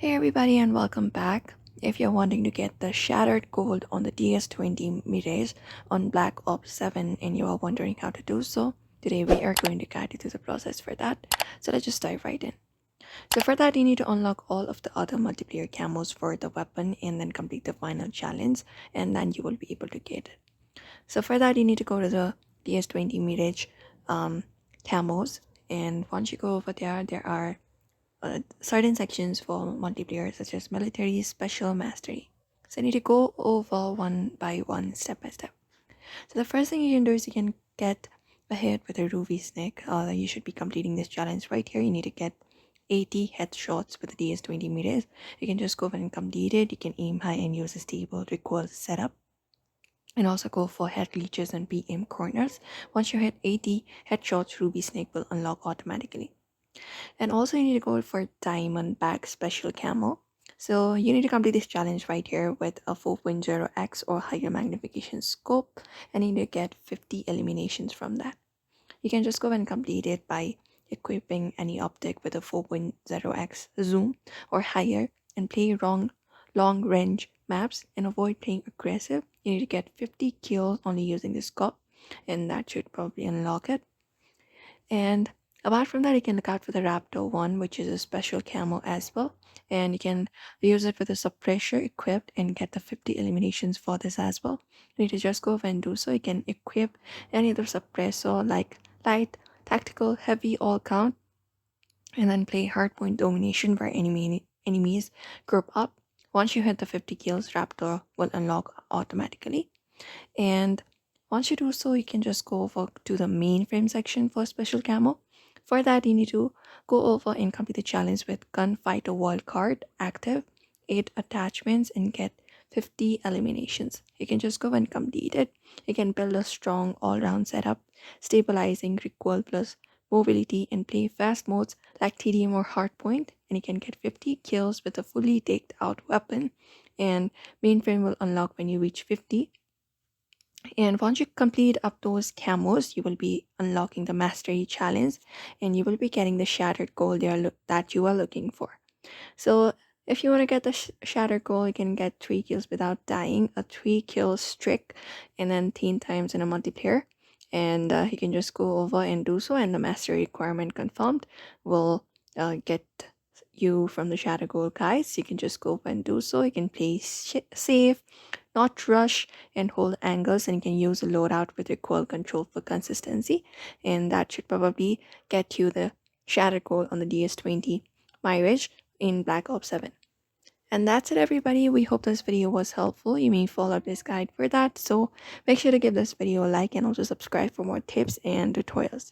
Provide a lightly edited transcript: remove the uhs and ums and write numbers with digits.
Hey everybody and welcome back. If you're wanting to get the shattered gold on the DS20 Mirage on Black Ops 7 and you are wondering how to do so, today we are going to guide you through the process for that. So let's just dive right in. So for that you need to unlock all of the other multiplayer camos for the weapon and then complete the final challenge, and then you will be able to get it. So for that you need to go to the DS20 Mirage camos, and once you go over there are certain sections for multiplayer such as military, special, mastery. So you need to go over one by one, step by step. So the first thing you can do is you can get a hit with a ruby snake. You should be completing this challenge right here. You need to get 80 headshots with the DS20 meters. You can just go ahead and complete it. You can aim high and use a stable recoil setup, and also go for head leeches and PM corners. Once you hit 80 headshots, ruby snake will unlock automatically. And also you need to go for diamond bag special camo. So you need to complete this challenge right here with a 4.0x or higher magnification scope, and you need to get 50 eliminations from that. You can just go and complete it by equipping any optic with a 4.0x zoom or higher and play long range maps and avoid playing aggressive. You need to get 50 kills only using this scope, and that should probably unlock it. And apart from that, you can look out for the Raptor one, which is a special camo as well. And you can use it with a suppressor equipped and get the 50 eliminations for this as well. You need to just go over and do so. You can equip any other suppressor like light, tactical, heavy, all count, and then play hardpoint domination where enemies group up. Once you hit the 50 kills, Raptor will unlock automatically. And once you do so, you can just go over to the mainframe section for special camo. For that, you need to go over and complete the challenge with Gunfighter Wildcard active, 8 attachments, and get 50 eliminations. You can just go and complete it. You can build a strong all-round setup, stabilizing, recoil plus mobility, and play fast modes like TDM or hardpoint, and you can get 50 kills with a fully decked out weapon, and mainframe will unlock when you reach 50. And once you complete up those camos, you will be unlocking the mastery challenge, and you will be getting the shattered gold that you are looking for. So if you want to get the shattered gold, you can get 3 kills without dying, a 3 kill streak, and then 10 times in a multiplayer. And you can just go over and do so, and the mastery requirement confirmed will get you from the shattered gold, guys. You can just go over and do so. You can play safe, not rush, and hold angles, and you can use a loadout with recoil control for consistency, and that should probably get you the shattered gold on the DS20 Mirage in Black Ops 7. And that's it, everybody. We hope this video was helpful. You may follow this guide for that, so make sure to give this video a like and also subscribe for more tips and tutorials.